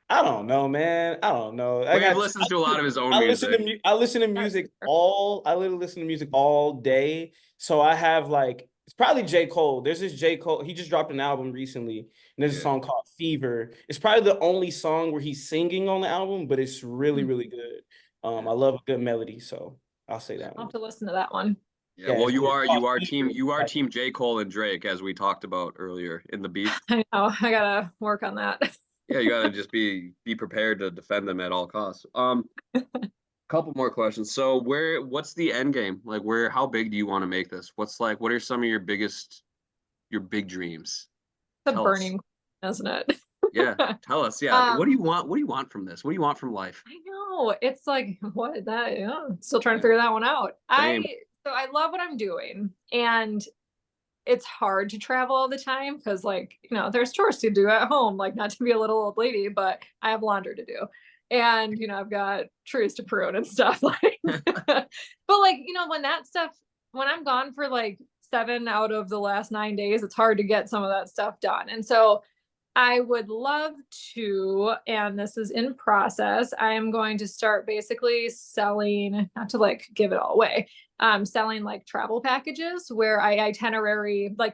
I don't know, man. I don't know. Wave listens to a lot of his own music. I listen to music I literally listen to music all day. So I have like, it's probably J. Cole. There's this J. Cole. He just dropped an album recently, and there's a Yeah. song called Fever. It's probably the only song where he's singing on the album, but it's really, really good. I love a good melody, so I'll say that I'll one. have to listen to that one. Yeah, well, it's you are called team J. Cole and Drake, as we talked about earlier in the beef. I know. I gotta work on that. Yeah, you gotta just be prepared to defend them at all costs. Couple more questions. So what's the end game? Like how big do you want to make this? What are some of your big dreams? The Tell burning, isn't it? Yeah, tell us. Yeah. What do Um, you want? What do you want from this? What do you want from life? I know. It's like what that still trying to figure that one out. Same. I love what I'm doing, and it's hard to travel all the time because there's chores to do at home, like not to be a little old lady, but I have laundry to do. And I've got trees to prune and stuff like but when I'm gone for like 7 out of the last 9 days, it's hard to get some of that stuff done. And so I would love to, and this is in process, I am going to start basically selling, not to like give it all away, selling like travel packages where I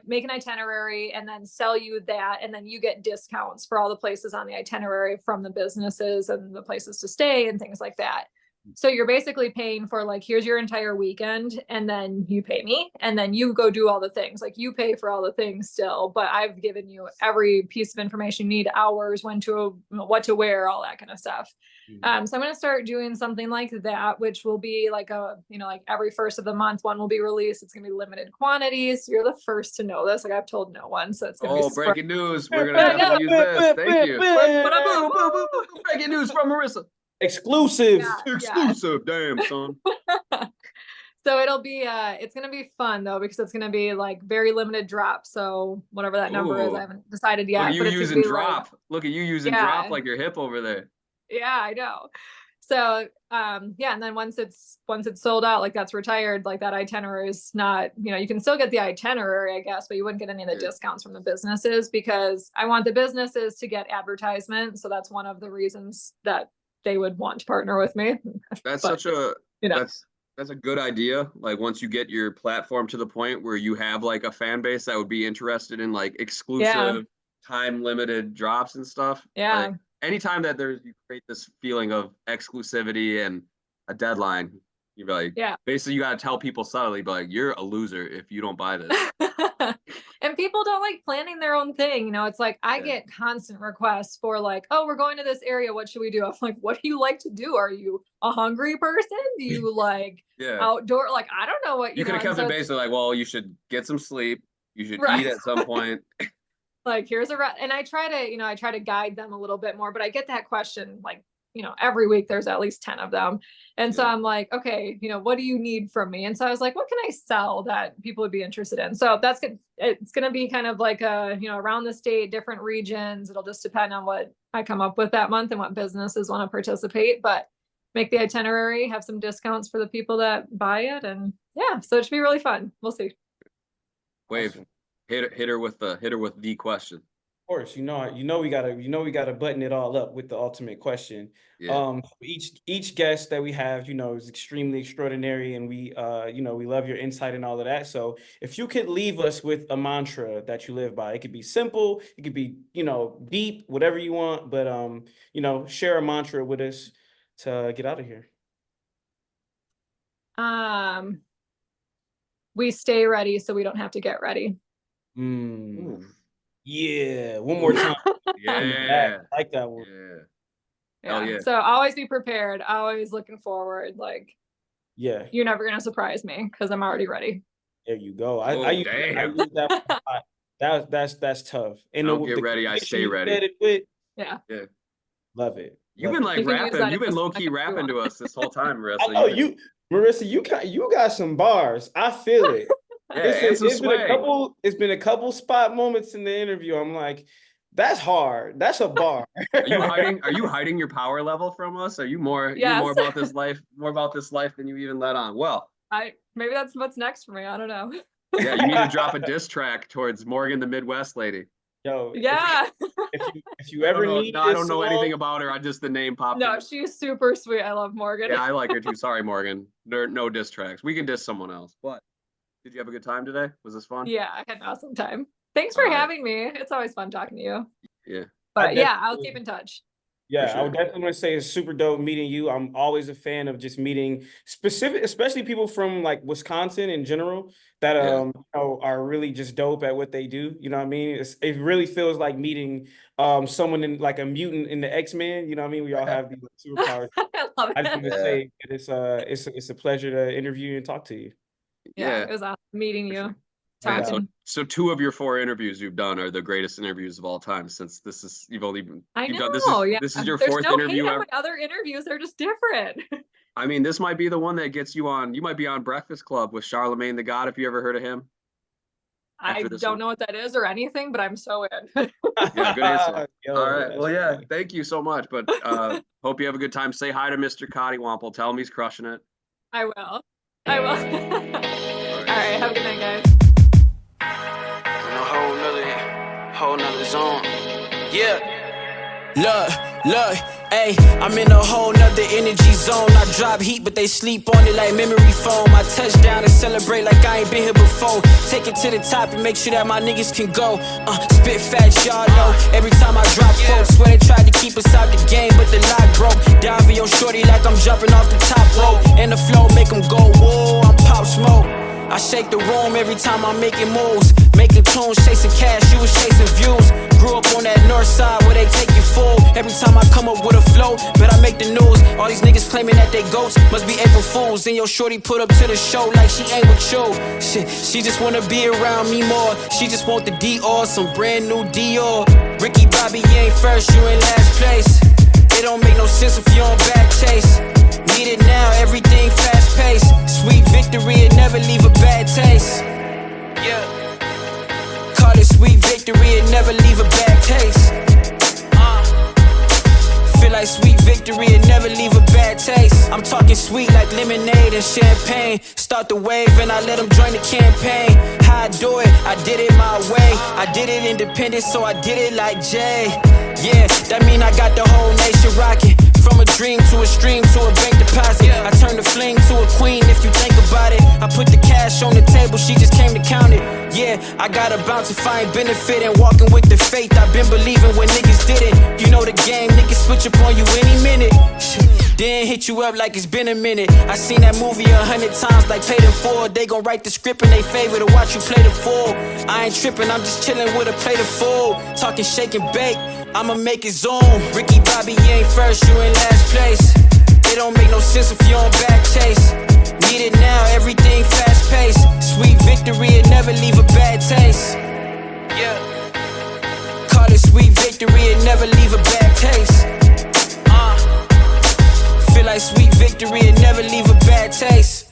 make an itinerary and then sell you that. And then you get discounts for all the places on the itinerary from the businesses and the places to stay and things like that. So you're basically paying for like, here's your entire weekend, and then you pay me, and then you go do all the things. Like you pay for all the things still, but I've given you every piece of information you need, hours, what to wear, all that kind of stuff. So I'm going to start doing something like that, which will be like like every first of the month, one will be released. It's going to be limited quantities. You're the first to know this. Like I've told no one. So it's going to be breaking news. We're going to definitely use this. Thank you. Breaking news from Marissa. Exclusive. Yeah. Exclusive. Damn, son. So it'll be it's gonna be fun though, because it's gonna be like very limited drop. So whatever that number is, I haven't decided yet. Look at you using drop. Look at you using drop like you're hip over there. Yeah, I know. So and then once it's sold out, like that's retired, like that itinerary is not, you can still get the itinerary, I guess, but you wouldn't get any of the discounts from the businesses, because I want the businesses to get advertisement. So that's one of the reasons that they would want to partner with me. That's But, such a That's a good idea. Like once you get your platform to the point where you have like a fan base that would be interested in like exclusive, time limited drops and stuff. Yeah. Like anytime that you create this feeling of exclusivity and a deadline, you're like, basically you got to tell people subtly, but like, you're a loser if you don't buy this. And people don't like planning their own thing. You know, it's like I get constant requests for like, oh, we're going to this area. What should we do? I'm like, what do you like to do? Are you a hungry person? Do you like outdoor? Like, I don't know what you could have kept it basically like, well, you should get some sleep. You should eat at some point. Like, here's and I try to guide them a little bit more, but I get that question like, you know, every week there's at least 10 of them. And so I'm like, okay, you know, what do you need from me? And so I was like, what can I sell that people would be interested in? So that's good. It's going to be kind of like around the state, different regions. It'll just depend on what I come up with that month and what businesses want to participate, but make the itinerary, have some discounts for the people that buy it. And so it should be really fun. We'll see. Wave. Awesome. Hit her with the question. Of course, we gotta button it all up with the ultimate question. Each guest that we have, is extremely extraordinary, and we love your insight and all of that. So if you could leave us with a mantra that you live by, it could be simple, it could be, deep, whatever you want, but share a mantra with us to get out of here. We stay ready so we don't have to get ready. Yeah, one more time. I like that one. Yeah. So always be prepared. Always looking forward. Like, you're never gonna surprise me because I'm already ready. There you go. I use that. That's tough. And don't get ready. I stay ready. Yeah. Love it. You've been like rapping. You've been low key rapping to us this whole time, Marissa. I know Marissa. You got some bars. I feel it. It's been a couple spot moments in the interview. I'm like, that's hard. That's a bar. Are you hiding your power level from us? Are you more about this life than you even let on? Well, maybe that's what's next for me. I don't know. Yeah, you need to drop a diss track towards Morgan, the Midwest lady. Yo, if you ever need, I don't know anything about her. I just the name popped. No, she's super sweet. I love Morgan. Yeah, I like her too. Sorry, Morgan. There are no diss tracks. We can diss someone else. But did you have a good time today? Was this fun? Yeah, I had an awesome time. Thanks for having me. It's always fun talking to you. Yeah. But I'll keep in touch. Yeah, sure. I would definitely want to say it's super dope meeting you. I'm always a fan of just meeting especially people from like Wisconsin in general that are really just dope at what they do. You know what I mean? It really feels like meeting someone in like a mutant in the X-Men. You know what I mean? We all have these superpowers. I love it. I just want to say it's a pleasure to interview you and talk to you. Yeah, it was awesome meeting you. So 2 of your 4 interviews you've done are the greatest interviews of all time, since this is this is your 4th interview. My other interviews are just different. I mean, this might be the one that gets you on. You might be on Breakfast Club with Charlemagne the God, if you ever heard of him. I don't know what that is or anything, but I'm so in. Yeah, good answer. All right. Well, thank you so much. But hope you have a good time. Say hi to Mr. Coddiwomple. Tell him he's crushing it. I will. All right. Have a good night, guys. Whole nother zone. Yeah. Look, ayy, I'm in a whole nother energy zone. I drop heat, but they sleep on it like memory foam. I touch down and celebrate like I ain't been here before. Take it to the top and make sure that my niggas can go. Spit facts, y'all know. Every time I drop quotes, swear they tried to keep us out the game, but the lock broke. Dive for your shorty like I'm jumping off the top rope. And the flow make them go, whoa, I'm Pop Smoke. I shake the room every time I'm making moves. Making tunes, chasing cash, you was chasing views. Grew up on that north side where they take you full. Every time I come up with a flow, bet I make the news. All these niggas claiming that they goats, must be April Fools. And your shorty put up to the show like she ain't with you. Shit, she just wanna be around me more. She just want the Dior, some brand new Dior. Ricky Bobby, you ain't first, you in last place. It don't make no sense if you on bad chase. Need it now, everything fast paced. Sweet victory, it never leave a bad taste. Yeah. Call it sweet victory, it never leave a bad taste. Feel like sweet victory, it never leave a bad taste. I'm talking sweet like lemonade and champagne. Start the wave and I let them join the campaign. How I do it, I did it my way. I did it independent, so I did it like Jay. Yeah, that mean I got the whole nation rocking. From a dream to a stream to a bank deposit. I turned a fling to a queen if you think about it. I put the cash on the table, she just came to count it. Yeah, I gotta bounce if I ain't benefiting. Walking with the faith, I've been believing when niggas didn't. You know the game, niggas switch up on you any minute. Then hit you up like it's been a minute. I seen that movie 100 times like paid in full. They gon' write the script in they favor to watch you play the fool. I ain't tripping, I'm just chilling with a plate of food. Talking shake and bake, I'ma make it zoom. Ricky Bobby, you ain't first, you in last place. It don't make no sense if you on back chase. Need it now, everything fast paced. Sweet victory, it never leave a bad taste. Yeah. Call it sweet victory, it never leave a bad taste. Feel like sweet victory, it never leave a bad taste.